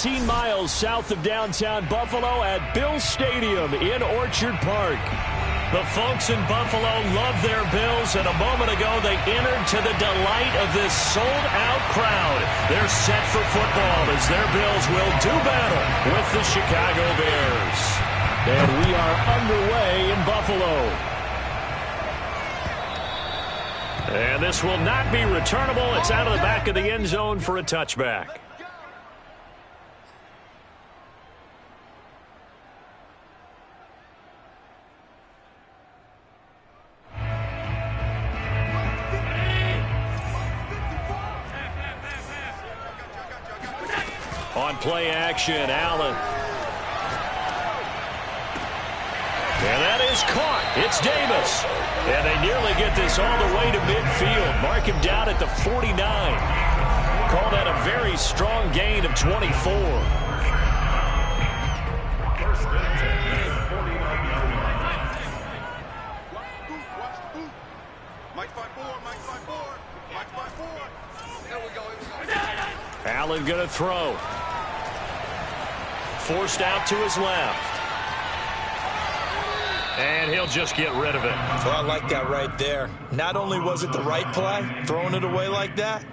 17 miles south of downtown Buffalo at Bills Stadium in Orchard Park. The folks in Buffalo love their Bills, and a moment ago they entered to the delight of this sold-out crowd. They're set for football as their Bills will do battle with the Chicago Bears. And we are underway in Buffalo. And this will not be returnable. It's out of the back of the end zone for a touchback. On play action, Allen. And that is caught. It's Davis. And they nearly get this all the way to midfield. Mark him down at the 49. Call that a very strong gain of 24. Allen going to throw. Forced out to his left. And he'll just get rid of it. Well, I like that right there. Not only was it the right play, throwing it away like that,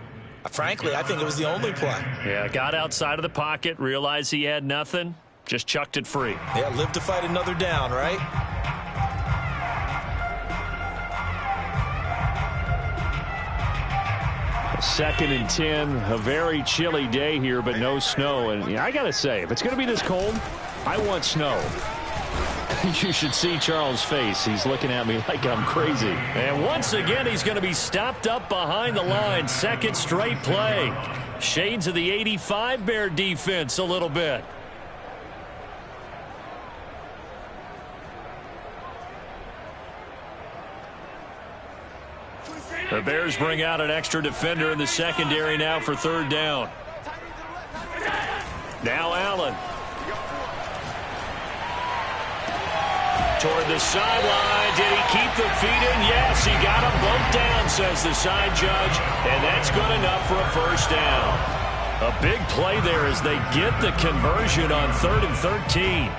frankly, I think it was the only play. Yeah, got outside of the pocket, realized he had nothing, just chucked it free. Yeah, live to fight another down, right? Second and 10, a very chilly day here, but no snow. And I got to say, if it's going to be this cold, I want snow. You should see Charles' face. He's looking at me like I'm crazy. And once again, he's going to be stopped up behind the line. Second straight play. Shades of the 85 Bear defense a little bit. The Bears bring out an extra defender in the secondary now for third down. Now Allen. Toward the sideline. Did he keep the feet in? Yes, he got them both down, says the side judge. And that's good enough for a first down. A big play there as they get the conversion on 3rd and 13.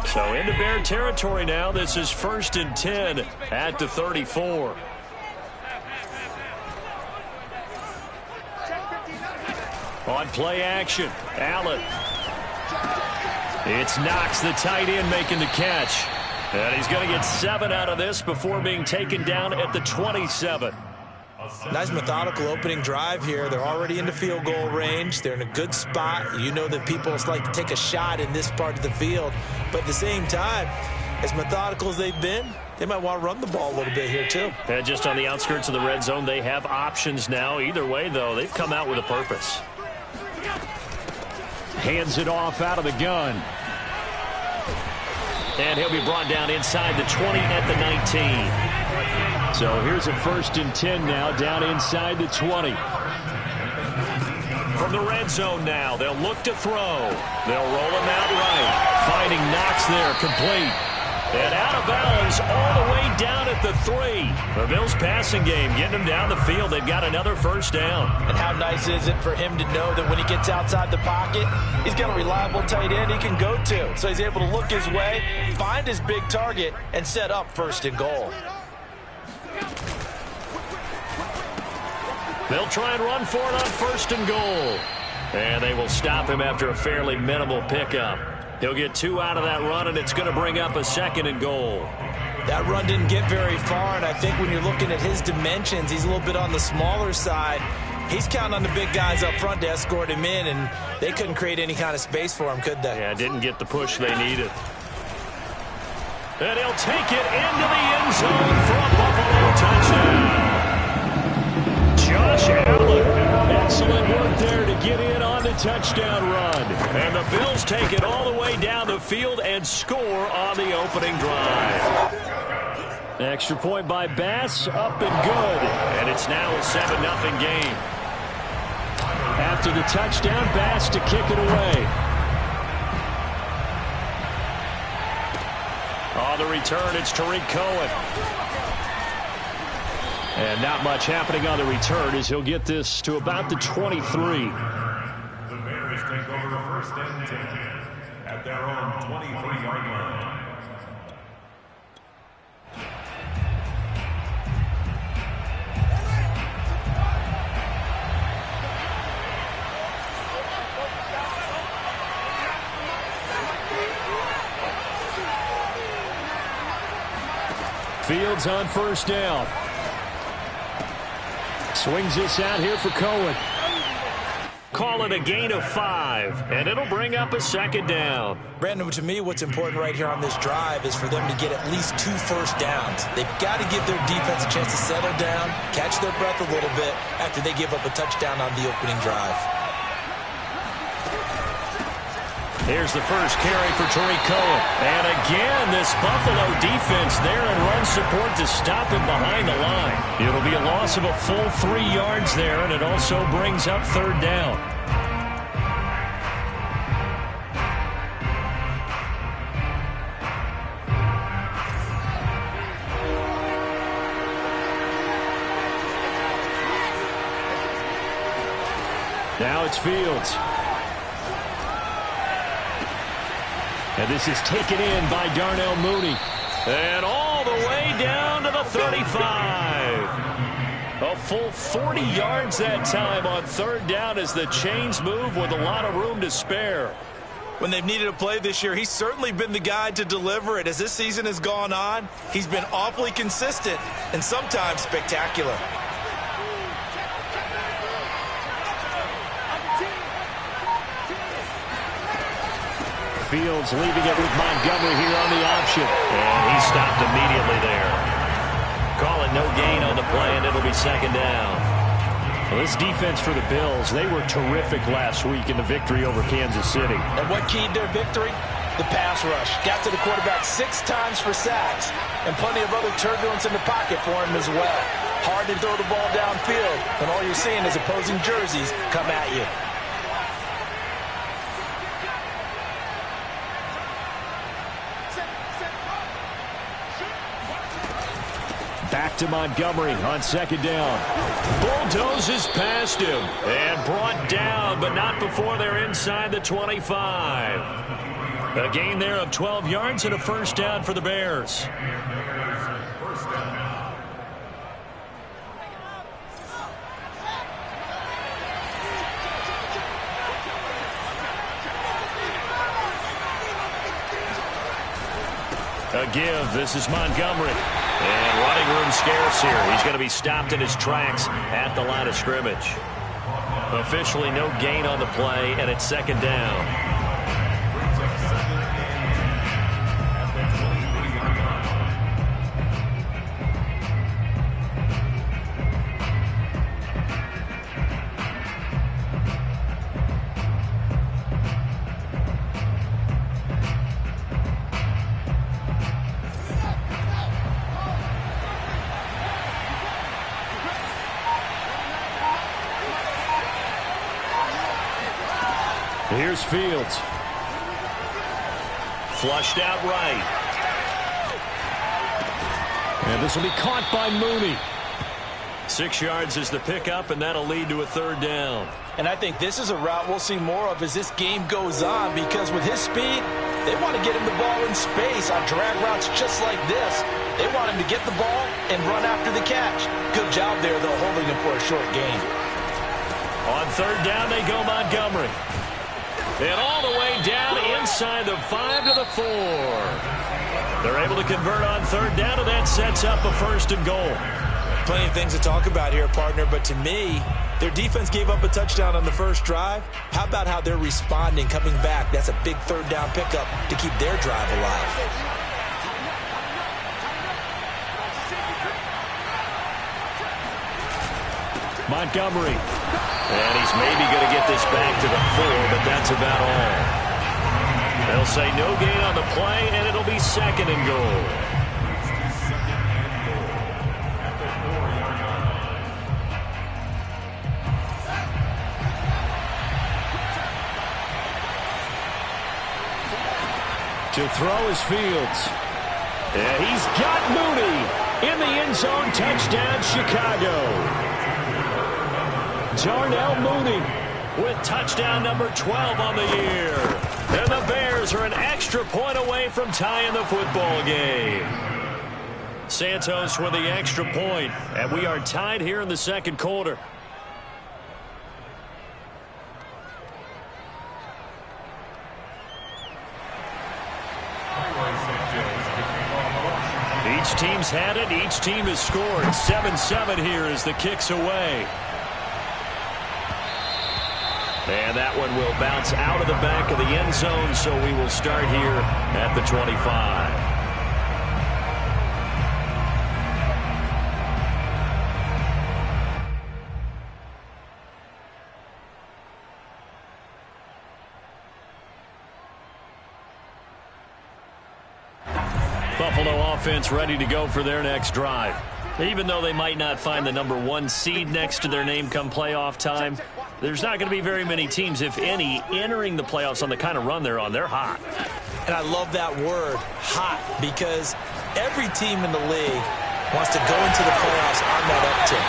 So into Bear territory now. This is 1st and 10 at the 34. On play action, Allen. It's Knox, the tight end, making the catch. And he's going to get 7 out of this before being taken down at the 27. Nice methodical opening drive here. They're already into field goal range. They're in a good spot. You know that people like to take a shot in this part of the field. But at the same time, as methodical as they've been, they might want to run the ball a little bit here too. And just on the outskirts of the red zone, they have options now. Either way, though, they've come out with a purpose. Hands it off out of the gun. And he'll be brought down inside the 20 at the 19. So here's a 1st and 10 now, down inside the 20. From the red zone now, they'll look to throw. They'll roll him out right. Finding Knox there, complete. And out of bounds all the way down at the 3. The Bills passing game, getting him down the field. They've got another first down. And how nice is it for him to know that when he gets outside the pocket, he's got a reliable tight end he can go to. So he's able to look his way, find his big target, and set up 1st and goal. They'll try and run for it on 1st and goal. And they will stop him after a fairly minimal pickup. He'll get 2 out of that run, and it's going to bring up a 2nd and goal. That run didn't get very far, and I think when you're looking at his dimensions, he's a little bit on the smaller side. He's counting on the big guys up front to escort him in, and they couldn't create any kind of space for him, could they? Yeah, didn't get the push they needed. And he'll take it into the end zone for a Buffalo touchdown. Josh Allen, excellent work there to get in on the touchdown run. And the Bills take it all the way down the field and score on the opening drive. Extra point by Bass, up and good. And it's now a 7-0 game. After the touchdown, Bass to kick it away. On the return, it's Tariq Cohen. And not much happening on the return as he'll get this to about the 23. The Bears take over first and 10 at their own 23-yard line. Fields on first down. Swings this out here for Cohen. Call it a gain of 5, and it'll bring up a second down. Brandon, to me, what's important right here on this drive is for them to get at least 2 first downs. They've got to give their defense a chance to settle down, catch their breath a little bit after they give up a touchdown on the opening drive. Here's the first carry for Tariq Cohen. And again, this Buffalo defense there in run support to stop him behind the line. It'll be a loss of a full 3 yards there, and it also brings up third down. Now it's Fields. And this is taken in by Darnell Mooney. And all the way down to the 35. A full 40 yards that time on third down as the chains move with a lot of room to spare. When they've needed a play this year, he's certainly been the guy to deliver it. As this season has gone on, he's been awfully consistent and sometimes spectacular. Fields leaving it with Montgomery here on the option. And he stopped immediately there. Call it no gain on the play, and it'll be second down. Well, this defense for the Bills, they were terrific last week in the victory over Kansas City. And what keyed their victory? The pass rush. Got to the quarterback 6 times for sacks, and plenty of other turbulence in the pocket for him as well. Hard to throw the ball downfield, and all you're seeing is opposing jerseys come at you. Back to Montgomery on second down. Bulldozes past him and brought down, but not before they're inside the 25. A gain there of 12 yards and a first down for the Bears. A give. This is Montgomery. And running room scarce here. He's going to be stopped in his tracks at the line of scrimmage. Officially no gain on the play, and it's second down. Here's Fields. Flushed out right. And this will be caught by Mooney. 6 yards is the pickup, and that'll lead to a third down. And I think this is a route we'll see more of as this game goes on, because with his speed, they want to get him the ball in space on drag routes just like this. They want him to get the ball and run after the catch. Good job there, though, holding him for a short gain. On third down, they go Montgomery. And all the way down inside the 5 to the 4. They're able to convert on third down, and that sets up a first and goal. Plenty of things to talk about here, partner, but to me, their defense gave up a touchdown on the first drive. How about how they're responding, coming back? That's a big third down pickup to keep their drive alive. Montgomery. And he's maybe going to get this back to the 4, but that's about all. They'll say no gain on the play, and it'll be second and goal. To throw is Fields. And he's got Mooney in the end zone. Touchdown, Chicago. Darnell Mooney with touchdown number 12 on the year. And the Bears are an extra point away from tying the football game. Santos with the extra point, and we are tied here in the second quarter. Each team's had it. Each team has scored. 7-7 here as the kick's away. And that one will bounce out of the back of the end zone, so we will start here at the 25. Buffalo offense ready to go for their next drive. Even though they might not find the number 1 seed next to their name come playoff time, there's not going to be very many teams, if any, entering the playoffs on the kind of run they're on. They're hot. And I love that word, hot, because every team in the league wants to go into the playoffs on that uptick.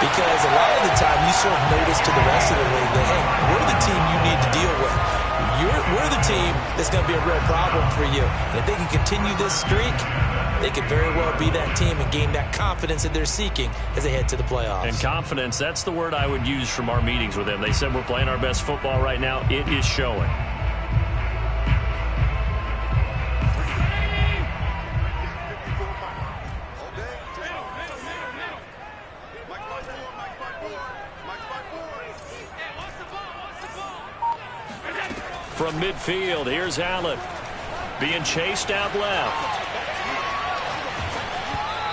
Because a lot of the time you serve notice to the rest of the league that, hey, we're the team you need to deal with. We're the team that's going to be a real problem for you. And if they can continue this streak, they could very well be that team and gain that confidence that they're seeking as they head to the playoffs. And confidence, that's the word I would use from our meetings with them. They said we're playing our best football right now. It is showing. From midfield, here's Allen. Being chased out left.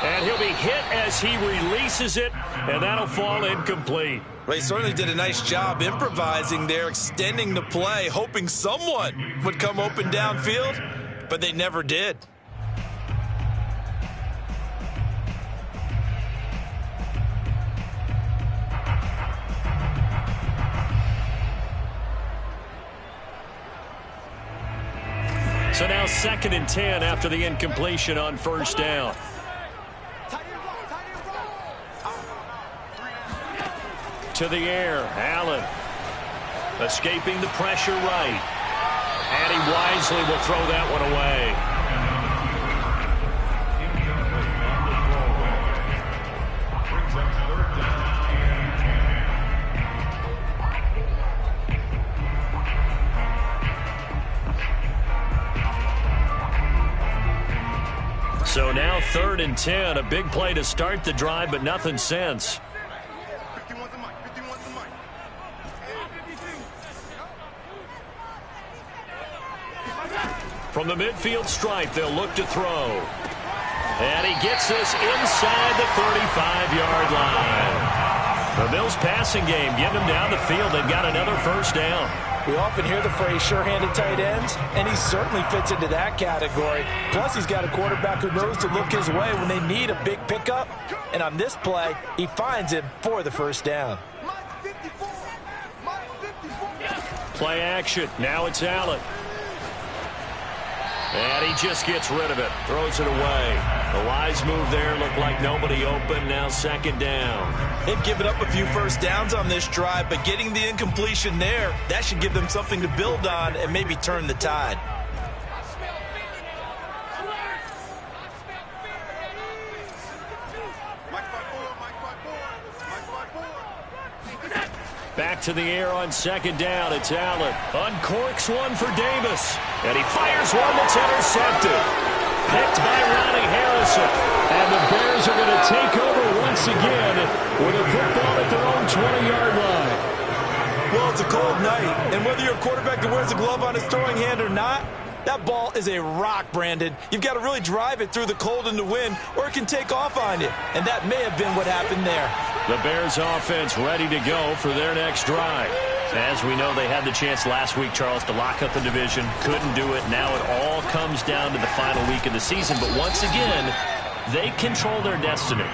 And he'll be hit as he releases it, and that'll fall incomplete. Well, he certainly did a nice job improvising there, extending the play, hoping someone would come open downfield, but they never did. So now 2nd and 10 after the incompletion on first down. To the air, Allen escaping the pressure right. And he wisely will throw that one away. So now 3rd and 10, a big play to start the drive, but nothing since. From the midfield stripe, they'll look to throw. And he gets this inside the 35-yard line. The Bills passing game, getting them down the field. They've got another first down. We often hear the phrase sure-handed tight ends, and he certainly fits into that category. Plus, he's got a quarterback who knows to look his way when they need a big pickup. And on this play, he finds him for the first down. Play action. Now it's Allen. And he just gets rid of it. Throws it away. The wise move there. Looked like nobody open. Now 2nd down. They've given up a few first downs on this drive, but getting the incompletion there, that should give them something to build on and maybe turn the tide. Back to the air on 2nd down. It's Allen. Uncorks one for Davis. And he fires one that's intercepted. Picked by Ronnie Harrison. And the Bears are going to take over once again with a football at their own 20-yard line. Well, it's a cold night. And whether you're a quarterback that wears a glove on his throwing hand or not, that ball is a rock, Brandon. You've got to really drive it through the cold and the wind, or it can take off on you. And that may have been what happened there. The Bears offense ready to go for their next drive. As we know, they had the chance last week, Charles, to lock up the division. Couldn't do it. Now it all comes down to the final week of the season. But once again, they control their destiny.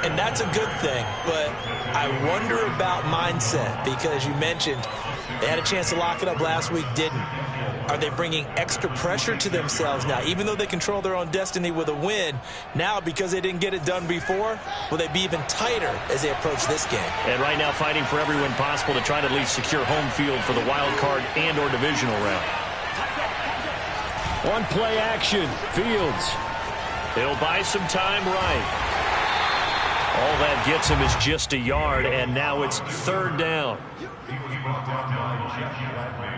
And that's a good thing. But I wonder about mindset, because you mentioned they had a chance to lock it up last week, didn't. Are they bringing extra pressure to themselves now? Even though they control their own destiny with a win, now because they didn't get it done before, will they be even tighter as they approach this game? And right now fighting for every win possible to try to at least secure home field for the wild card and or divisional round. One play action, Fields. He'll buy some time right. All that gets him is just a yard, and now it's third down. He was brought down by Jeff Gladney.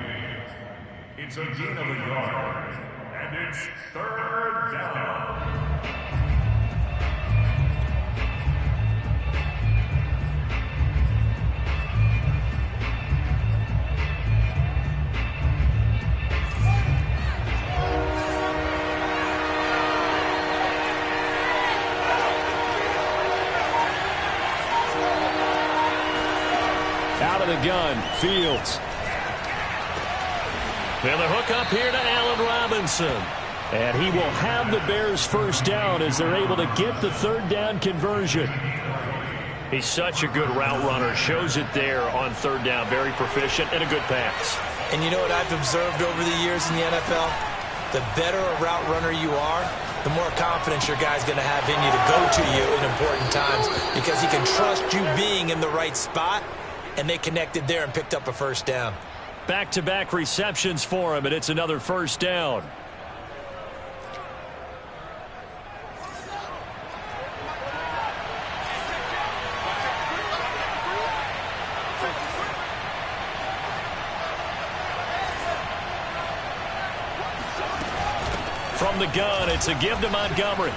It's a gain of a yard, and it's third down. Out of the gun, Fields. And the hook up here to Allen Robinson. And he will have the Bears first down as they're able to get the third down conversion. He's such a good route runner. Shows it there on third down. Very proficient and a good pass. And you know what I've observed over the years in the NFL? The better a route runner you are, the more confidence your guy's going to have in you to go to you in important times because he can trust you being in the right spot. And they connected there and picked up a first down. Back-to-back receptions for him, and it's another first down. From the gun, it's a give to Montgomery.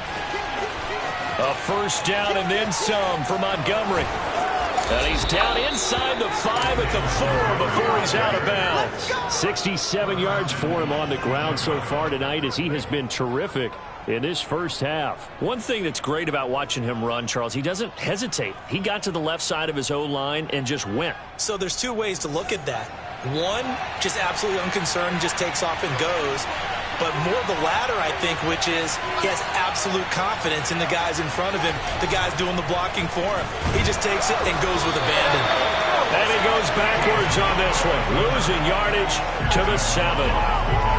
A first down and then some for Montgomery. And he's down inside the 5 at the 4 before he's out of bounds. 67 yards for him on the ground so far tonight as he has been terrific in this first half. One thing that's great about watching him run, Charles, he doesn't hesitate. He got to the left side of his O-line and just went. So there's two ways to look at that. One, just absolutely unconcerned, just takes off and goes. But more the latter, I think, which is he has absolute confidence in the guys in front of him, the guys doing the blocking for him. He just takes it and goes with abandon. And he goes backwards on this one, losing yardage to the 7.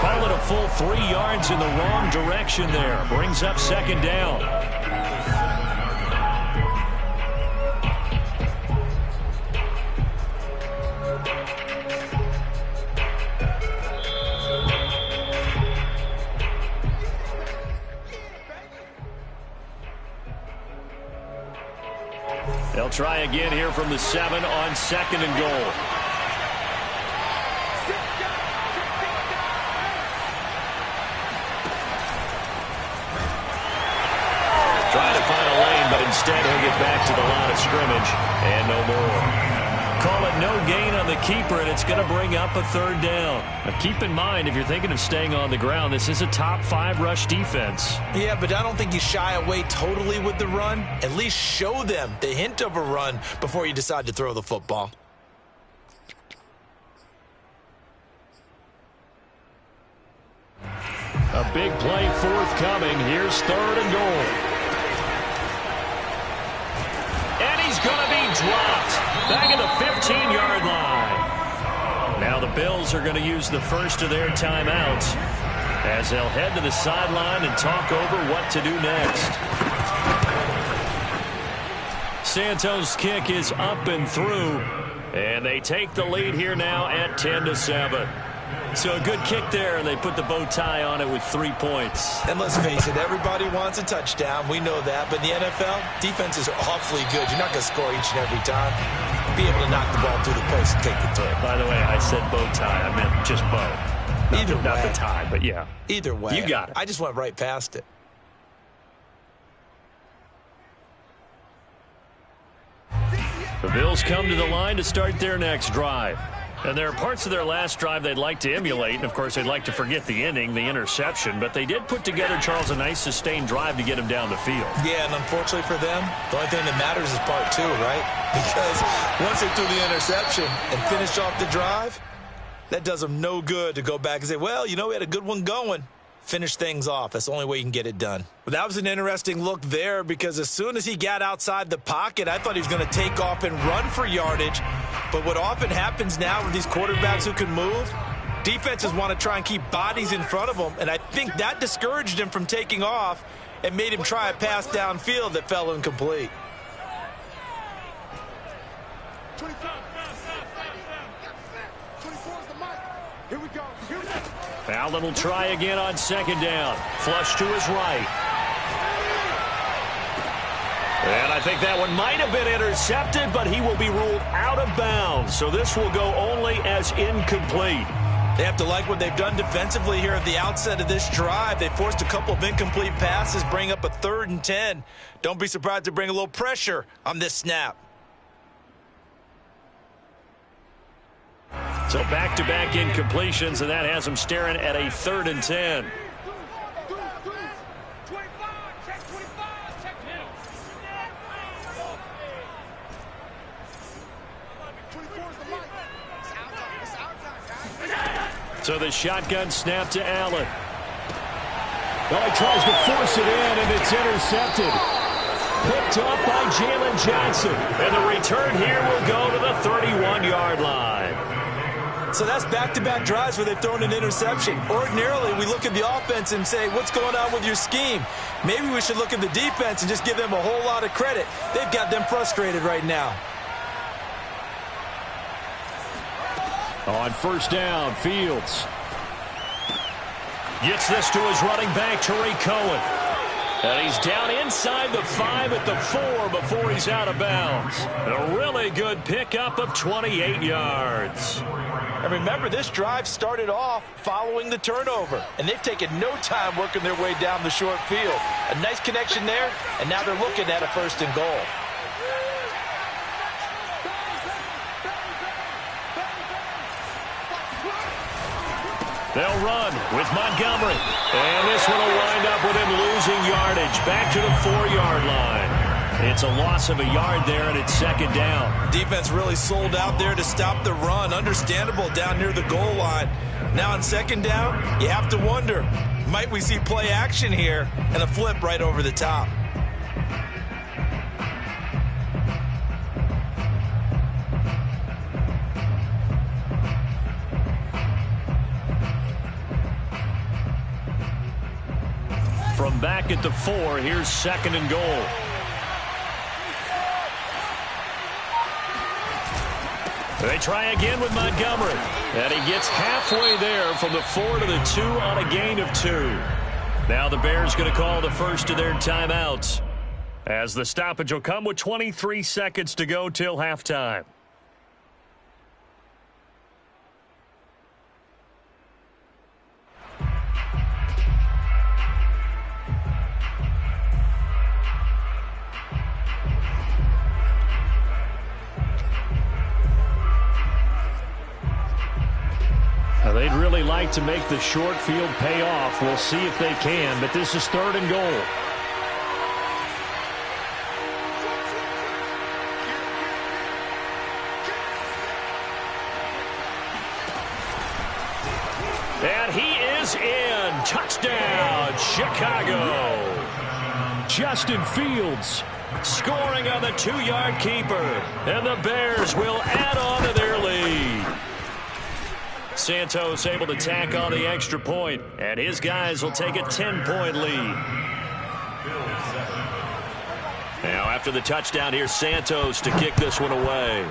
Call it a full 3 yards in the wrong direction there. Brings up second down. They'll try again here from the 7 on second and goal. Trying to find a lane, but instead he'll get back to the line of scrimmage and no more. Call it no gain on the keeper, and it's going to bring up a third down. Now keep in mind, if you're thinking of staying on the ground, this is a top 5 rush defense. Yeah, but I don't think you shy away totally with the run. At least show them the hint of a run before you decide to throw the football. A big play forthcoming. Here's third and goal. And he's going to be dropped. Back at the 15-yard line. Now the Bills are going to use the first of their timeouts as they'll head to the sideline and talk over what to do next. Santos' kick is up and through, and they take the lead here now at 10-7. So a good kick there, and they put the bow tie on it with 3 points. And let's face it, everybody wants a touchdown. We know that. But in the NFL, defenses are awfully good. You're not going to score each and every time. Be able to knock the ball through the post and take the throw. By the way, I said bow tie. I meant just bow. Not the tie, but yeah. Either way. You got it. I just went right past it. The Bills come to the line to start their next drive. And there are parts of their last drive they'd like to emulate. And, of course, they'd like to forget the ending, the interception. But they did put together, Charles, a nice sustained drive to get him down the field. Yeah, and unfortunately for them, the only thing that matters is part 2, right? Because once they threw the interception and finished off the drive, that does them no good to go back and say, well, you know, we had a good one going. Finish things off. That's the only way you can get it done. But that was an interesting look there because as soon as he got outside the pocket, I thought he was going to take off and run for yardage. But what often happens now with these quarterbacks who can move, Defenses want to try and keep bodies in front of them, and I think that discouraged him from taking off and made him try a pass downfield that fell incomplete. Allen will try again on second down. Flush to his right. And I think that one might have been intercepted, but he will be ruled out of bounds. So this will go only as incomplete. They have to like what they've done defensively here at the outset of this drive. They forced a couple of incomplete passes, bring up a 3rd and 10. Don't be surprised to bring a little pressure on this snap. So back-to-back incompletions, and that has them staring at a 3rd and 10. So the shotgun snap to Allen. Well, he tries to force it in, and it's intercepted. Picked up by Jalen Johnson. And the return here will go to the 31-yard line. So that's back-to-back drives where they've thrown an interception. Ordinarily, we look at the offense and say, what's going on with your scheme? Maybe we should look at the defense and just give them a whole lot of credit. They've got them frustrated right now. On first down, Fields gets this to his running back, Tariq Cohen. And he's down inside the 5 at the 4 before he's out of bounds. A really good pickup of 28 yards. And remember, this drive started off following the turnover, and they've taken no time working their way down the short field. A nice connection there, and now they're looking at a 1st and goal. They'll run with Montgomery. And this one will wind up with him losing yardage back to the 4-yard line. It's a loss of a yard there, and it's 2nd down. Defense really sold out there to stop the run. Understandable down near the goal line. Now on 2nd down, you have to wonder, might we see play action here and a flip right over the top? From back at the 4, here's 2nd and goal. They try again with Montgomery. And he gets halfway there from the 4 to the 2 on a gain of 2. Now the Bears going to call the first of their timeouts, as the stoppage will come with 23 seconds to go till halftime. They'd really like to make the short field pay off. We'll see if they can, but this is 3rd and goal. And he is in. Touchdown, Chicago. Justin Fields scoring on the 2-yard keeper. And the Bears will add on to their lead. Santos able to tack on the extra point, and his guys will take a 10-point lead. Now after the touchdown, here's Santos to kick this one away.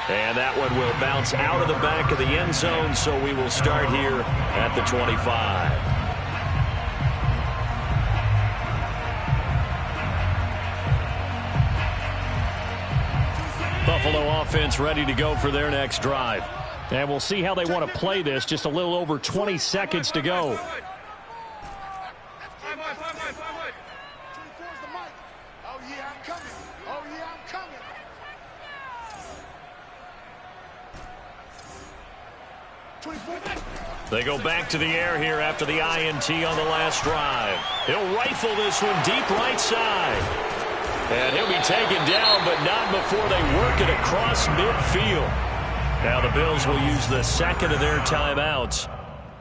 And that one will bounce out of the back of the end zone, so we will start here at the 25. Buffalo offense ready to go for their next drive. And we'll see how they want to play this. Just a little over 20 seconds to go. They go back to the air here after the INT on the last drive. He'll rifle this one deep right side. And he'll be taken down, but not before they work it across midfield. Now the Bills will use the 2nd of their timeouts,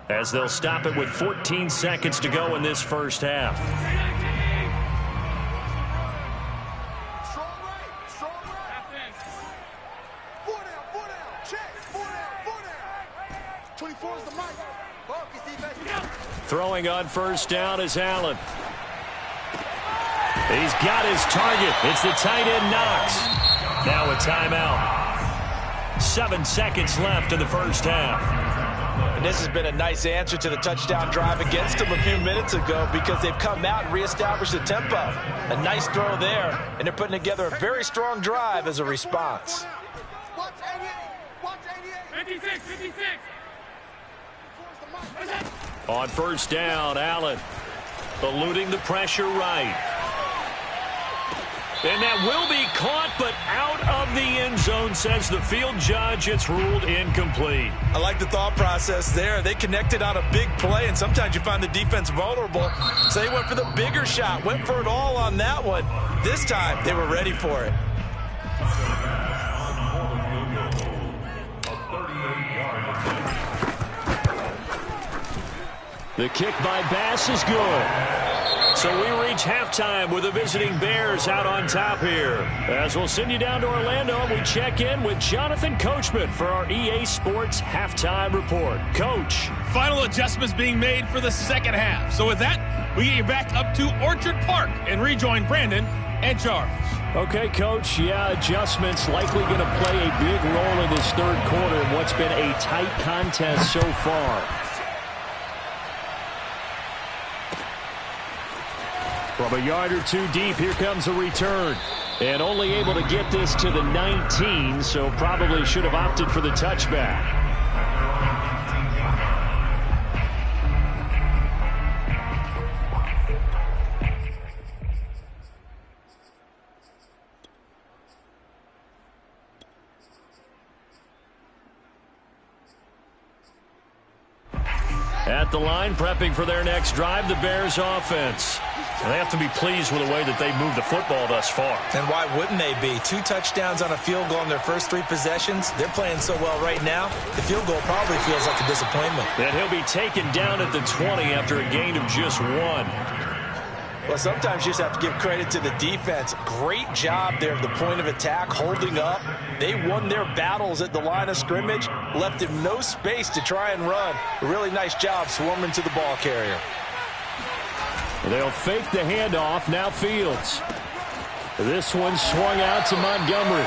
as they'll stop it with 14 seconds to go in this first half. throwing on first down is Allen. He's got his target. It's the tight end Knox. Now a timeout. 7 seconds left in the first half. And this has been a nice answer to the touchdown drive against them a few minutes ago because they've come out and reestablished the tempo. A nice throw there, and they're putting together a very strong drive as a response. Watch 88. Watch 88. 56, 56. On first down, Allen eluding the pressure right. And that will be caught, but out of the end zone, says the field judge. It's ruled incomplete. I like the thought process there. They connected on a big play, and sometimes you find the defense vulnerable. So they went for the bigger shot, went for it all on that one. This time, they were ready for it. The kick by Bass is good. So we reach halftime with the visiting Bears out on top here. As we'll send you down to Orlando, and we check in with Jonathan Coachman for our EA Sports Halftime Report. Coach. Final adjustments being made for the second half. So with that, we get you back up to Orchard Park and rejoin Brandon and Charles. Okay, Coach. Yeah, adjustments likely going to play a big role in this third quarter in what's been a tight contest so far. From a yard or two deep, here comes a return. And only able to get this to the 19, so probably should have opted for the touchback. At the line, prepping for their next drive, the Bears offense. And they have to be pleased with the way that they've moved the football thus far. And why wouldn't they be? 2 touchdowns on a field goal in their first 3 possessions. They're playing so well right now, the field goal probably feels like a disappointment. And he'll be taken down at the 20 after a gain of just 1. Well, sometimes you just have to give credit to the defense. Great job there at the point of attack, holding up. They won their battles at the line of scrimmage, left him no space to try and run. A really nice job swarming to the ball carrier. They'll fake the handoff. Now Fields. This one swung out to Montgomery.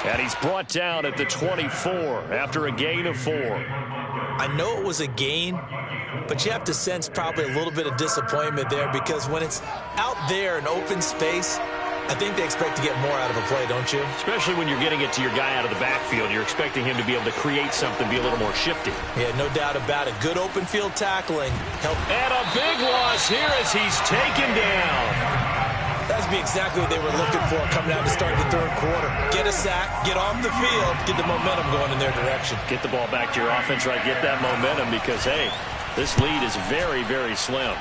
And he's brought down at the 24 after a gain of 4. I know it was a gain, but you have to sense probably a little bit of disappointment there because when it's out there in open space, I think they expect to get more out of a play, don't you? Especially when you're getting it to your guy out of the backfield. You're expecting him to be able to create something, be a little more shifty. Yeah, no doubt about it. Good open field tackling. And a big loss here as he's taken down. That's exactly what they were looking for coming out to start the third quarter. Get a sack, get off the field, get the momentum going in their direction. Get the ball back to your offense, right? Get that momentum because, hey, this lead is very, very slim.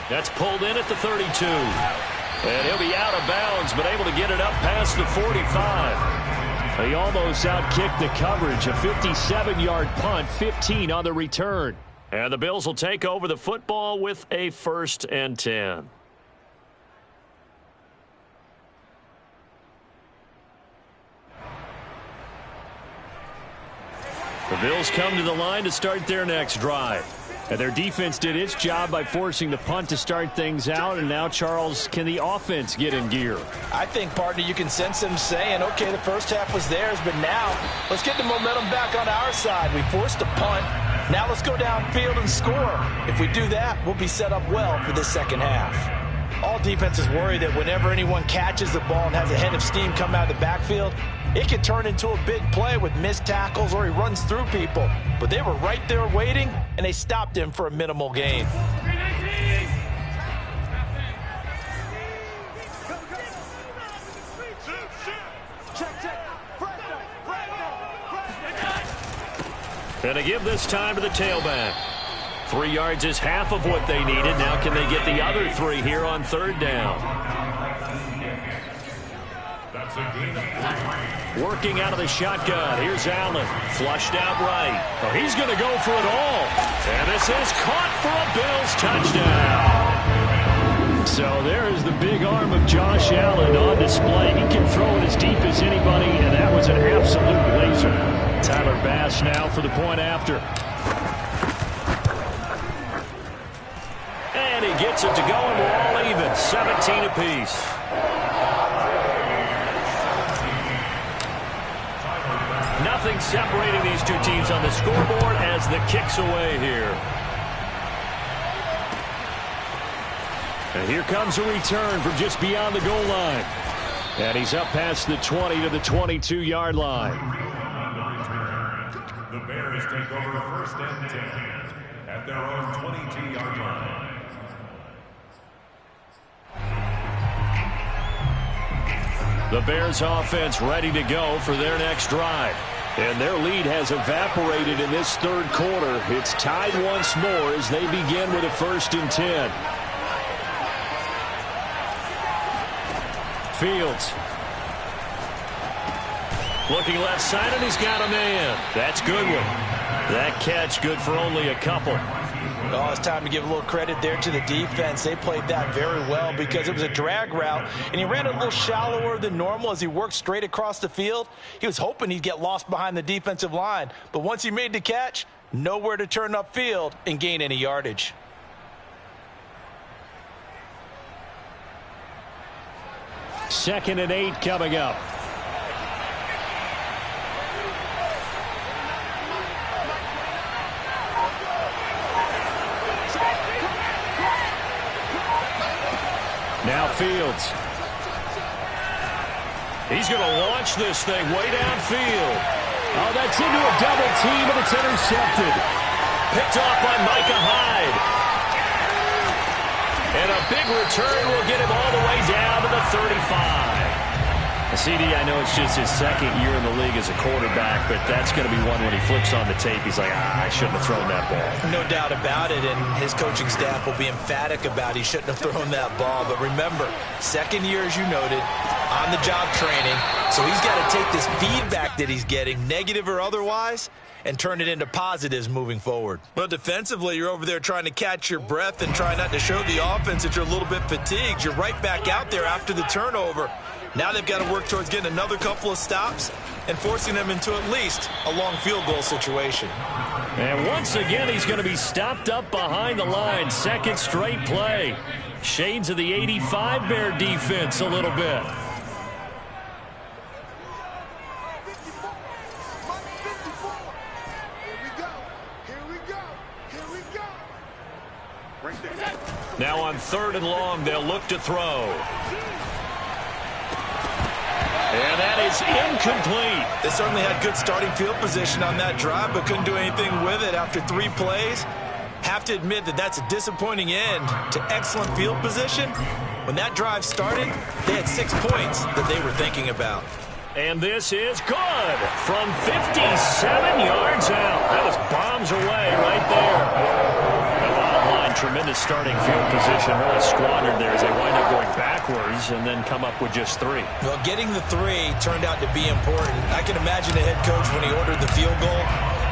That's pulled in at the 32. And he'll be out of bounds, but able to get it up past the 45. He almost outkicked the coverage. A 57-yard punt, 15 on the return. And the Bills will take over the football with a 1st and 10. The Bills come to the line to start their next drive. And their defense did its job by forcing the punt to start things out. And now, Charles, can the offense get in gear? I think, partner, you can sense them saying, okay, the first half was theirs, but now let's get the momentum back on our side. We forced a punt. Now let's go downfield and score. If we do that, we'll be set up well for the second half. All defenses worry that whenever anyone catches the ball and has a head of steam come out of the backfield, it could turn into a big play with missed tackles or he runs through people. But they were right there waiting, and they stopped him for a minimal gain. And they give this time to the tailback. 3 yards is half of what they needed. Now can they get the other 3 here on 3rd down? Working out of the shotgun. Here's Allen. Flushed out right. Oh, he's going to go for it all. And this is caught for a Bills touchdown. So there is the big arm of Josh Allen on display. He can throw it as deep as anybody, and that was an absolute laser. Tyler Bass now for the point after. and he gets it to go, and we're all even, 17 apiece. Nothing separating these two teams on the scoreboard as the kick's away here. And here comes a return from just beyond the goal line. And he's up past the 20 to the 22-yard line. The Bears take over first and 10 at their own 22-yard line. The Bears offense ready to go for their next drive. And their lead has evaporated in this third quarter. It's tied once more as they begin with a 1st and 10. Fields. Looking left side, and he's got a man. That's Goodwin. That catch good for only a couple. Oh, it's time to give a little credit there to the defense. They played that very well because it was a drag route, and he ran a little shallower than normal as he worked straight across the field. He was hoping he'd get lost behind the defensive line, but once he made the catch, nowhere to turn upfield and gain any yardage. Second and 8 coming up. Now Fields. He's going to launch this thing way downfield. Oh, that's into a double team, and it's intercepted. Picked off by Micah Hyde. And a big return will get him all the way down to the 35. CD, I know it's just his second year in the league as a quarterback, but that's going to be one when he flips on the tape. He's like, I shouldn't have thrown that ball. No doubt about it, and his coaching staff will be emphatic about he shouldn't have thrown that ball. But remember, second year, as you noted, on-the-job training, so he's got to take this feedback that he's getting, negative or otherwise, and turn it into positives moving forward. Well, defensively, you're over there trying to catch your breath and try not to show the offense that you're a little bit fatigued. You're right back out there after the turnover. Now they've got to work towards getting another couple of stops and forcing them into at least a long field goal situation. And once again, he's going to be stopped up behind the line. Second straight play. Shades of the 85 Bear defense a little bit. Now on 3rd and long, they'll look to throw. And that is incomplete. They certainly had good starting field position on that drive, but couldn't do anything with it after 3 plays. Have to admit that that's a disappointing end to excellent field position. When that drive started, they had 6 points that they were thinking about. And this is good from 57 yards out. That was bombs away right there. Tremendous starting field position, really squandered there as they wind up going backwards and then come up with just 3. Well, getting the 3 turned out to be important. I can imagine the head coach when he ordered the field goal,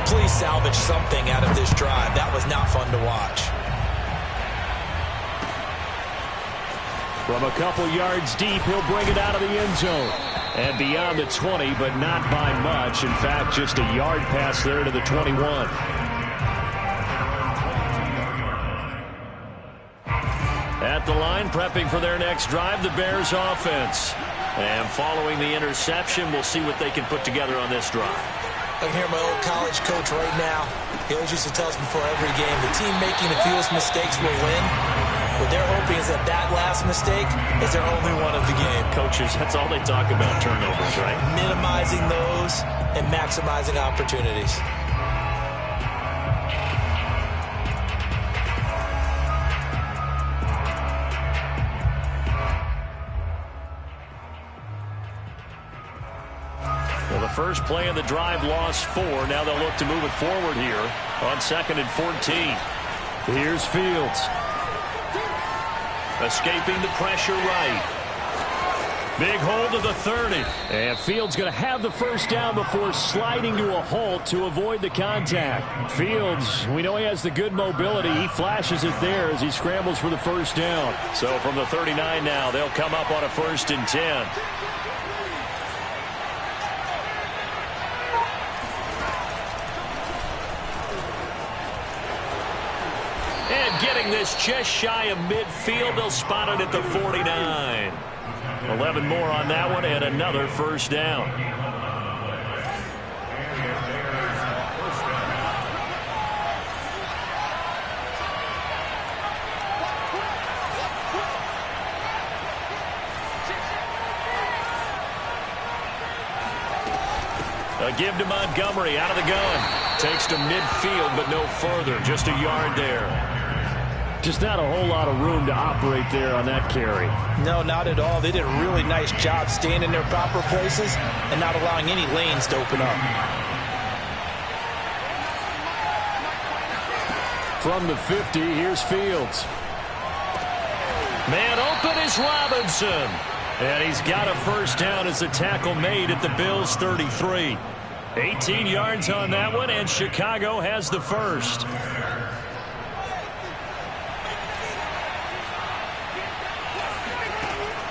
please salvage something out of this drive. That was not fun to watch. From a couple yards deep, he'll bring it out of the end zone. And beyond the 20, but not by much. In fact, just a yard pass there to the 21. At the line, prepping for their next drive, the Bears offense. And following the interception, we'll see what they can put together on this drive. I can hear my old college coach right now. He always used to tell us before every game, the team making the fewest mistakes will win. What they're hoping is that that last mistake is their only one of the game. Coaches, that's all they talk about, turnovers, right? Minimizing those and maximizing opportunities. First play of the drive, lost 4. Now they'll look to move it forward here on 2nd and 14. Here's Fields. Escaping the pressure right. Big hold of the 30. And Fields going to have the first down before sliding to a halt to avoid the contact. Fields, we know he has the good mobility. He flashes it there as he scrambles for the first down. So from the 39 now, they'll come up on a 1st and 10. And getting this just shy of midfield, they'll spot it at the 49. 11 more on that one and another first down. A give to Montgomery out of the gun. Takes to midfield, but no further. Just a yard there. Just not a whole lot of room to operate there on that carry. No, not at all. They did a really nice job staying in their proper places and not allowing any lanes to open up. From the 50, here's Fields. Man open is Robinson. And he's got a first down as a tackle made at the Bills' 33. 18 yards on that one, and Chicago has the first.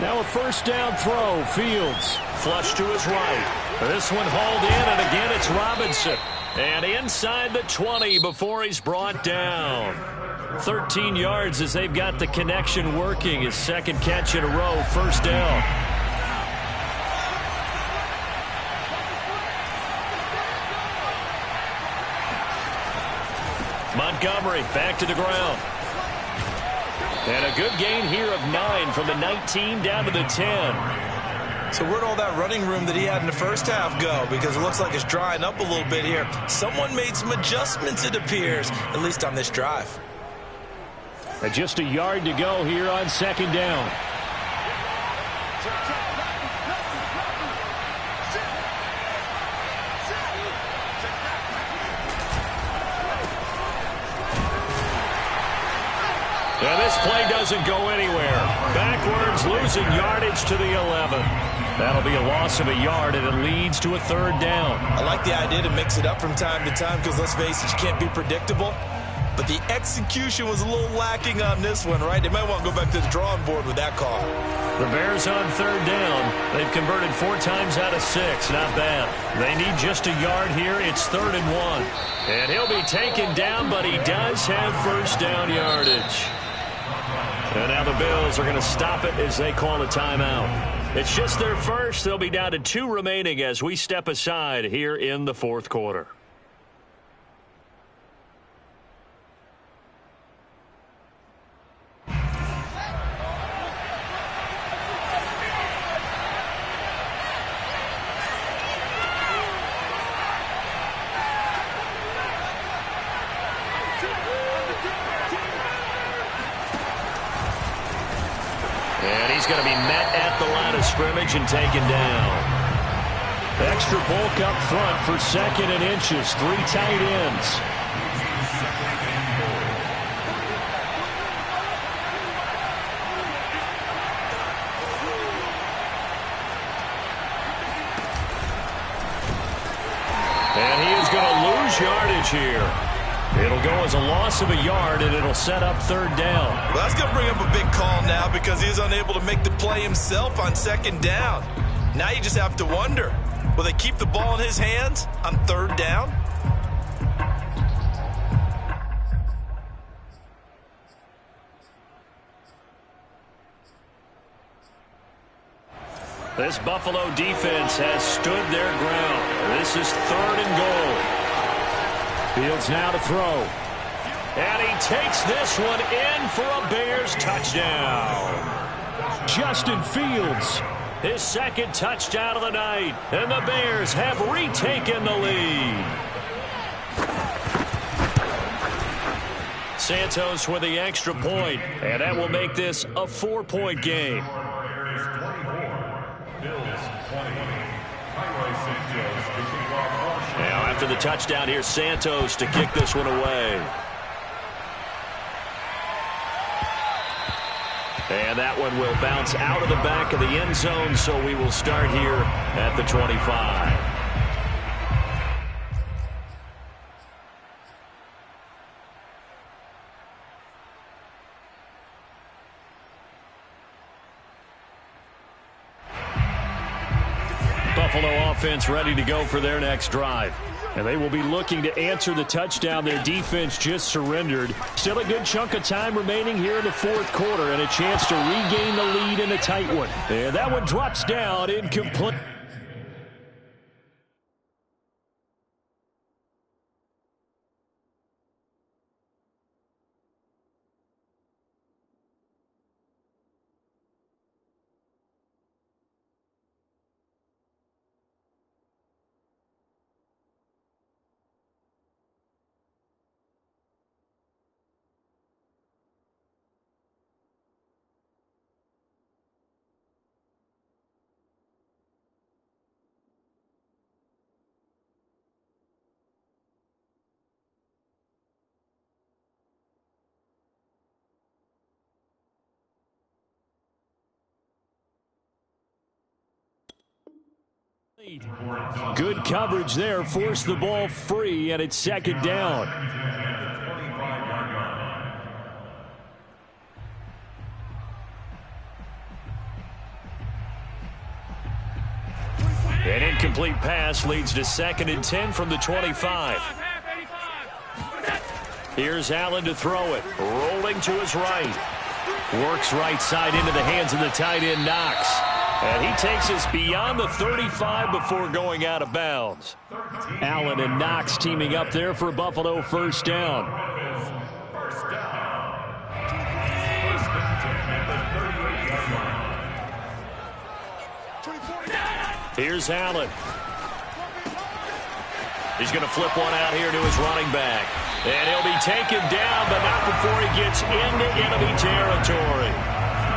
Now a first down throw, Fields. Flush to his right. This one hauled in, and again it's Robinson. And inside the 20 before he's brought down. 13 yards as they've got the connection working. His second catch in a row, first down. Montgomery back to the ground. And a good gain here of 9 from the 19 down to the 10. So where'd all that running room that he had in the first half go? Because it looks like it's drying up a little bit here. Someone made some adjustments, it appears, at least on this drive. And just a yard to go here on second down. And this play doesn't go anywhere. Backwards, losing yardage to the 11. That'll be a loss of a yard, and it leads to a third down. I like the idea to mix it up from time to time because, let's face it, you can't be predictable. But the execution was a little lacking on this one, right? They might want to go back to the drawing board with that call. The Bears on third down. They've converted 4 times out of 6. Not bad. They need just a yard here. It's 3rd and 1. And he'll be taken down, but he does have first down yardage. And now the Bills are going to stop it as they call a timeout. It's just their first. They'll be down to 2 remaining as we step aside here in the 4th quarter. And he's going to be met at the line of scrimmage and taken down. Extra bulk up front for 2nd and inches. 3 tight ends. And he is going to lose yardage here. It'll go as a loss of a yard, and it'll set up 3rd down. Well, that's going to bring up a big call now because he's unable to make the play himself on 2nd down. Now you just have to wonder, will they keep the ball in his hands on 3rd down? This Buffalo defense has stood their ground. This is 3rd and goal. Fields now to throw. And he takes this one in for a Bears touchdown. Justin Fields. His 2nd touchdown of the night. And the Bears have retaken the lead. Santos with the extra point. And that will make this a 4-point game. Now after the touchdown, here's Santos to kick this one away. And that one will bounce out of the back of the end zone, so we will start here at the 25. Buffalo offense ready to go for their next drive. And they will be looking to answer the touchdown their defense just surrendered. Still a good chunk of time remaining here in the fourth quarter and a chance to regain the lead in a tight one. And that one drops down incomplete. Good coverage there, forced the ball free, and it's second down. An incomplete pass leads to 2nd and 10 from the 25. Here's Allen to throw it, rolling to his right. Works right side into the hands of the tight end, Knox. And he takes us beyond the 35 before going out of bounds. Allen and Knox teaming up there for Buffalo first down. Here's Allen. He's going to flip one out here to his running back. And he'll be taken down, but not before he gets into enemy territory.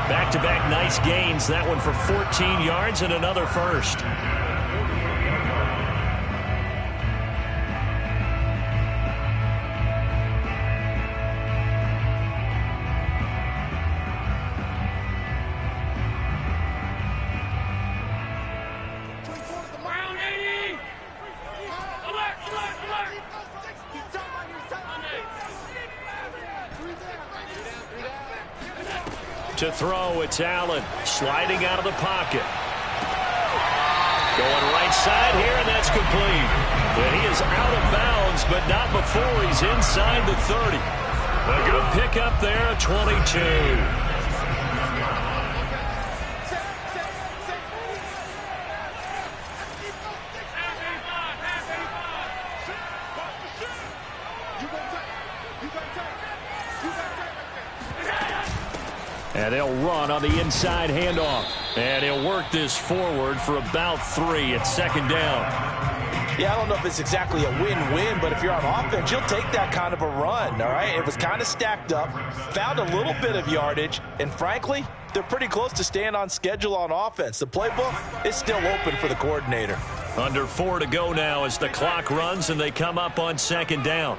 Back-to-back nice gains. That one for 14 yards and another first. To throw, it's Allen sliding out of the pocket. Going right side here, and that's complete. And he is out of bounds, but not before he's inside the 30. A good pickup there, 22. And they'll run on the inside handoff. And he'll work this forward for about 3 at second down. Yeah, I don't know if it's exactly a win-win, but if you're on offense, you'll take that kind of a run, all right? It was kind of stacked up, found a little bit of yardage, and frankly, they're pretty close to staying on schedule on offense. The playbook is still open for the coordinator. Under 4 to go now as the clock runs and they come up on second down.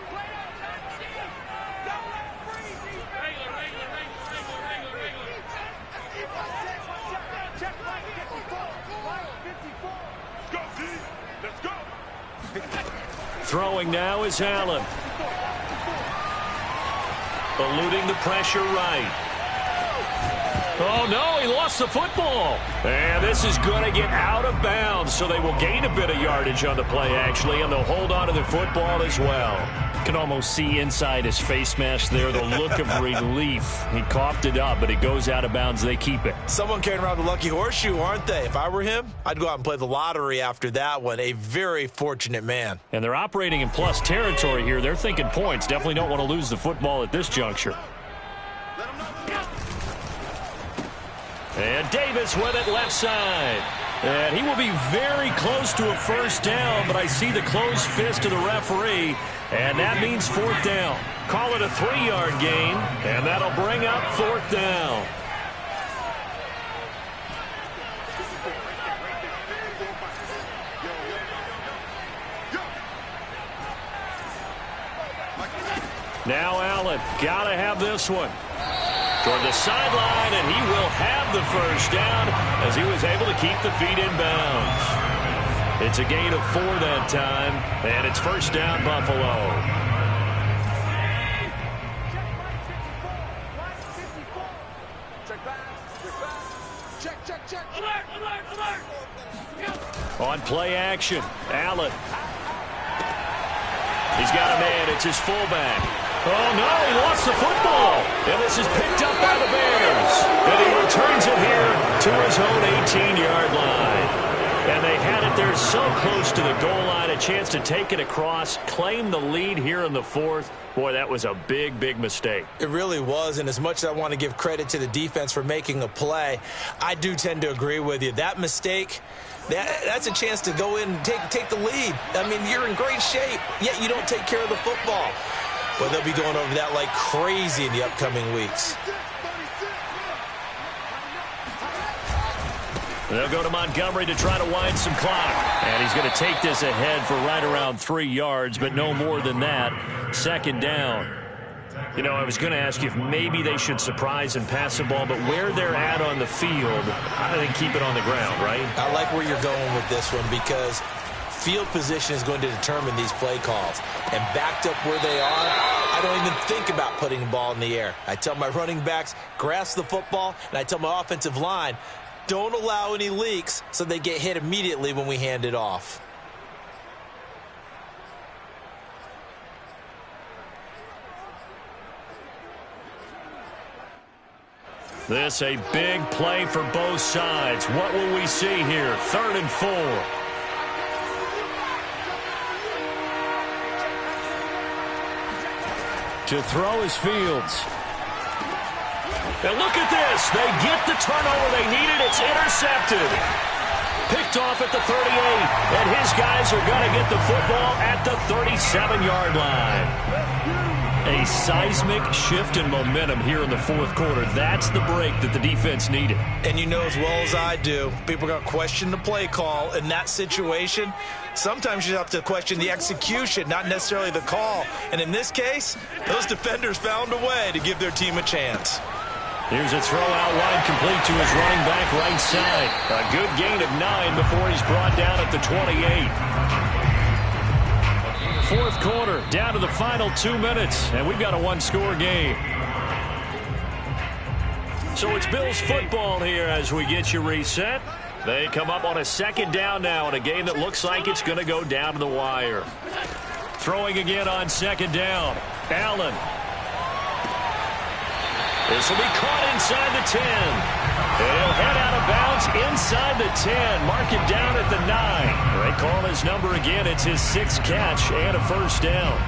Throwing now is Allen. Eluding the pressure right. Oh, no, he lost the football. And this is going to get out of bounds, so they will gain a bit of yardage on the play, actually, and they'll hold on to the football as well. You can almost see inside his face mask there the look of relief. He coughed it up, but it goes out of bounds. They keep it. Someone carrying around the lucky horseshoe, aren't they? If I were him, I'd go out and play the lottery after that one. A very fortunate man. And they're operating in plus territory here. They're thinking points. Definitely don't want to lose the football at this juncture. And Davis with it left side. And he will be very close to a first down, but I see the closed fist of the referee, and that means fourth down. Call it a 3-yard gain, and that'll bring up fourth down. Now Allen, got to have this one. Toward the sideline, and he will have the first down as he was able to keep the feet in bounds. It's a gain of 4 that time, and it's first down, Buffalo. On play action, Allen. He's got a man. It's his fullback. Oh, no, he lost the football. And this is picked up by the Bears. And he returns it here to his own 18-yard line. And they had it there so close to the goal line, a chance to take it across, claim the lead here in the fourth. Boy, that was a big, big mistake. It really was, and as much as I want to give credit to the defense for making a play, I do tend to agree with you. That mistake, that's a chance to go in and take the lead. I mean, you're in great shape, yet you don't take care of the football. But they'll be going over that like crazy in the upcoming weeks. They'll go to Montgomery to try to wind some clock. And he's going to take this ahead for right around 3 yards, but no more than that. Second down. You know, I was going to ask you if maybe they should surprise and pass the ball, but where they're at on the field, I think keep it on the ground, right? I like where you're going with this one because field position is going to determine these play calls. And backed up where they are, I don't even think about putting the ball in the air. I tell my running backs, grasp the football, and I tell my offensive line, don't allow any leaks so they get hit immediately when we hand it off. This a big play for both sides. What will we see here? 3rd and 4. To throw is Fields. And look at this. They get the turnover they needed. It's intercepted. Picked off at the 38. And his guys are going to get the football at the 37-yard line. A seismic shift in momentum here in the fourth quarter. That's the break that the defense needed. And you know as well as I do, people are going to question the play call in that situation. Sometimes you have to question the execution, not necessarily the call. And in this case, those defenders found a way to give their team a chance. Here's a throw out wide complete to his running back right side. A good gain of 9 before he's brought down at the 28. Fourth quarter, down to the final 2 minutes, and we've got a one-score game. So it's Bills football here as we get you reset. They come up on a second down now in a game that looks like it's going to go down to the wire. Throwing again on second down. Allen. This will be caught inside the 10. He'll head out of bounds inside the 10. Mark it down at the 9. They call his number again. It's his 6th catch and a first down.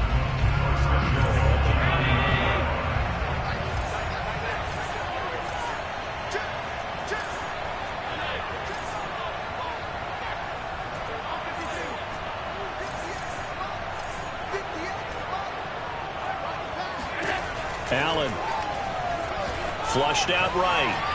Allen. Flushed out right.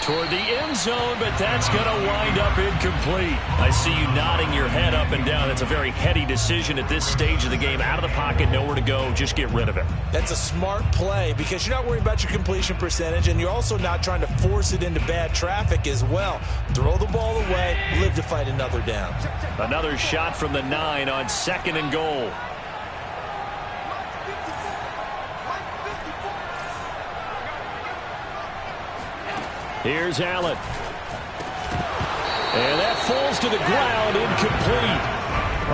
Toward the end zone, but that's going to wind up incomplete. I see you nodding your head up and down. That's a very heady decision at this stage of the game. Out of the pocket, nowhere to go. Just get rid of it. That's a smart play because you're not worried about your completion percentage, and you're also not trying to force it into bad traffic as well. Throw the ball away, live to fight another down. Another shot from the 9 on 2nd and goal. Here's Allen. And that falls to the ground, incomplete.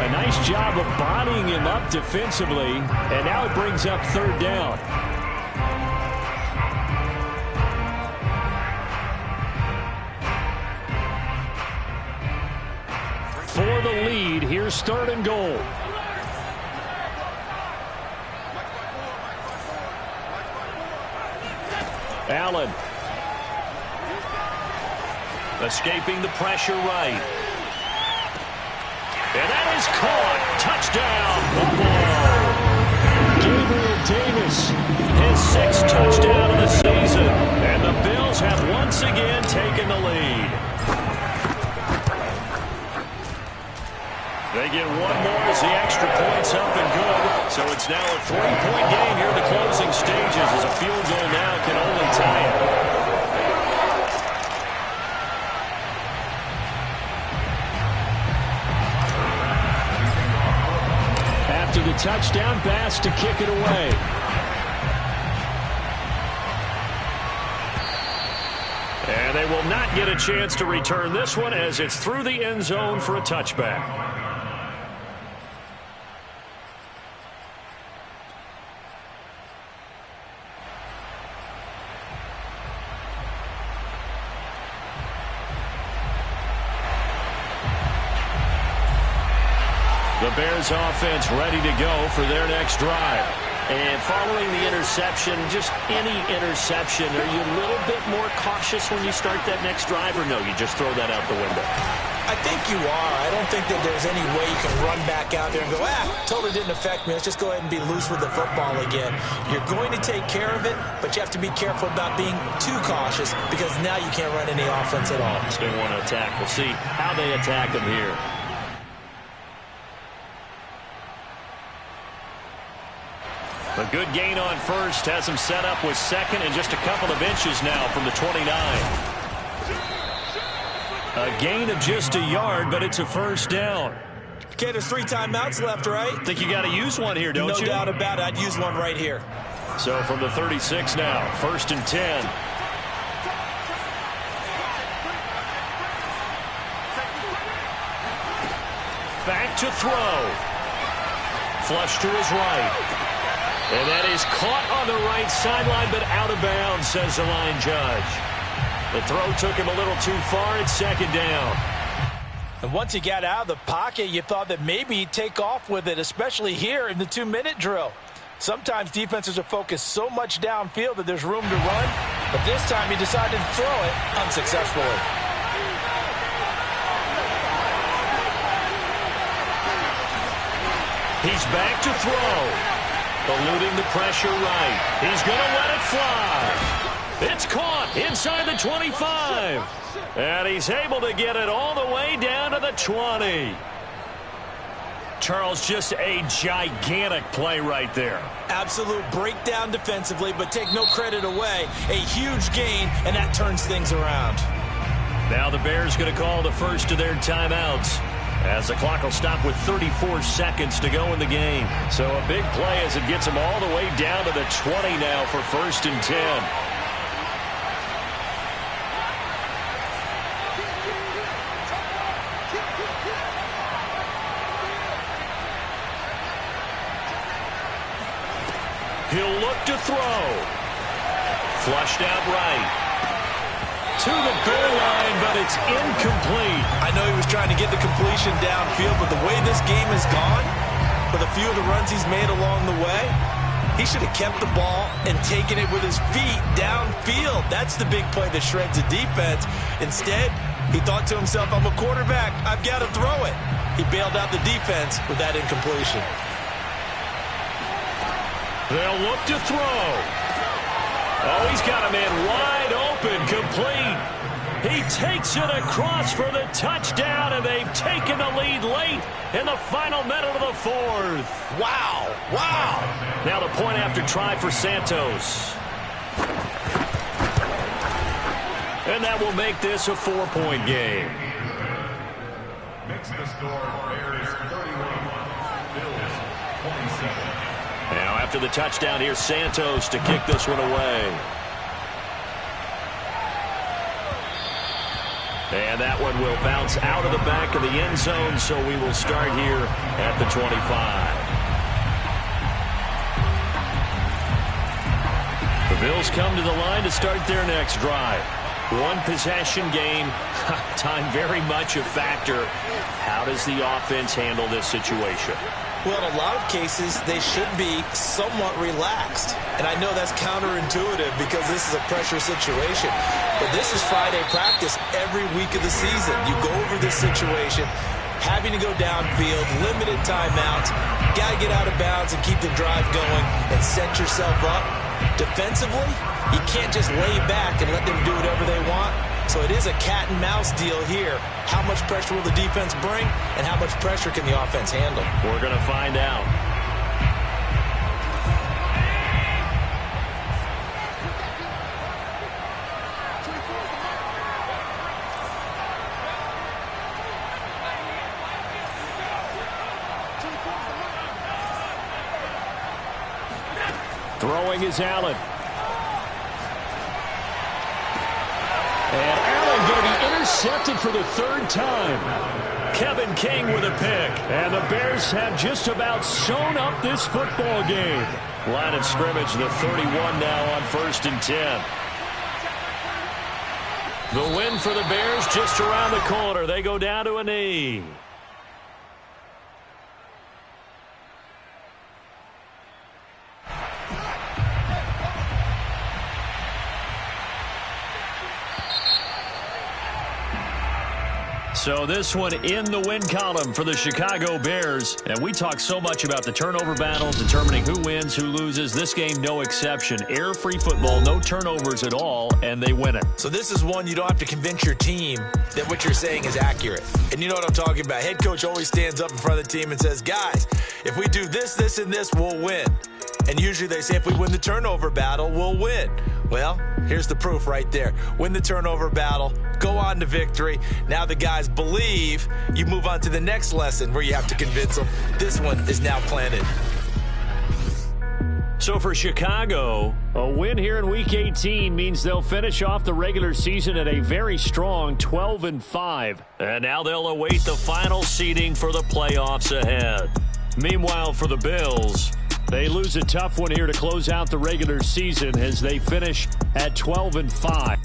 A nice job of bodying him up defensively. And now it brings up 3rd down. For the lead, here's 3rd and goal. Allen. Escaping the pressure right. And that is caught. Touchdown, football. Gabriel Davis, his 6th touchdown of the season. And the Bills have once again taken the lead. They get one more as the extra point's up and good. So it's now a 3-point game here in the closing stages as a field goal now can only tie it. To the touchdown pass to kick it away. And they will not get a chance to return this one as it's through the end zone for a touchback. the Bears offense ready to go for their next drive. And following the interception, just any interception, are you a little bit more cautious when you start that next drive, or no, you just throw that out the window? I think you are. I don't think that there's any way you can run back out there and go, totally didn't affect me. Let's just go ahead and be loose with the football again. You're going to take care of it, but you have to be careful about being too cautious because now you can't run any offense at all. Still want to attack. We'll see how they attack them here. A good gain on first has him set up with second and just a couple of inches now from the 29. A gain of just a yard, but it's a first down. Okay, there's 3 timeouts left, right? Think you got to use one here, don't you? No doubt about it. I'd use one right here. So from the 36 now, 1st and 10. Back to throw. Flush to his right. And that is caught on the right sideline, but out of bounds, says the line judge. The throw took him a little too far. It's 2nd down. And once he got out of the pocket, you thought that maybe he'd take off with it, especially here in the 2-minute drill. Sometimes defenses are focused so much downfield that there's room to run, but this time he decided to throw it unsuccessfully. He's back to throw. Eluding the pressure right. He's going to let it fly. It's caught inside the 25. And he's able to get it all the way down to the 20. Charles, just a gigantic play right there. Absolute breakdown defensively, but take no credit away. A huge gain, and that turns things around. Now the Bears going to call the first of their timeouts, as the clock will stop with 34 seconds to go in the game. So a big play as it gets them all the way down to the 20 now for 1st and 10. He'll look to throw. Flushed out right. To the goal line, but it's incomplete. I know he was trying to get the completion downfield, but the way this game has gone, with a few of the runs he's made along the way, he should have kept the ball and taken it with his feet downfield. That's the big play that shreds the defense. Instead, he thought to himself, I'm a quarterback, I've got to throw it. He bailed out the defense with that incompletion. They'll look to throw. Oh, he's got a man wide open, complete. He takes it across for the touchdown, and they've taken the lead late in the final minute of the 4th. Wow, wow. Now the point after try for Santos. And that will make this a 4-point game. Makes the score Bears 31, Bills 27. Now after the touchdown, here's Santos to kick this one away. And that one will bounce out of the back of the end zone, so we will start here at the 25. The Bills come to the line to start their next drive. One possession game. Time very much a factor. How does the offense handle this situation? Well, in a lot of cases, they should be somewhat relaxed. And I know that's counterintuitive because this is a pressure situation. But this is Friday practice every week of the season. You go over this situation, having to go downfield, limited timeouts, got to get out of bounds and keep the drive going and set yourself up. Defensively, you can't just lay back and let them do whatever they want. So it is a cat and mouse deal here. How much pressure will the defense bring, and how much pressure can the offense handle? We're going to find out. Throwing is Allen. And Allen going to be intercepted for the 3rd time. Kevin King with a pick. And the Bears have just about sewn up this football game. Line of scrimmage, the 31 now on 1st and 10. The win for the Bears just around the corner. They go down to a knee. So this one in the win column for the Chicago Bears. And we talk so much about the turnover battle, determining who wins, who loses. This game, no exception. Air-free football, no turnovers at all, and they win it. So this is one you don't have to convince your team that what you're saying is accurate. And you know what I'm talking about. Head coach always stands up in front of the team and says, guys, if we do this, this, and this, we'll win. And usually they say if we win the turnover battle, we'll win. Well, here's the proof right there. Win the turnover battle, go on to victory. Now the guys believe. You move on to the next lesson where you have to convince them. This one is now planted. So for Chicago, a win here in Week 18 means they'll finish off the regular season at a very strong 12-5. And now they'll await the final seeding for the playoffs ahead. Meanwhile, for the Bills, they lose a tough one here to close out the regular season as they finish at 12-5.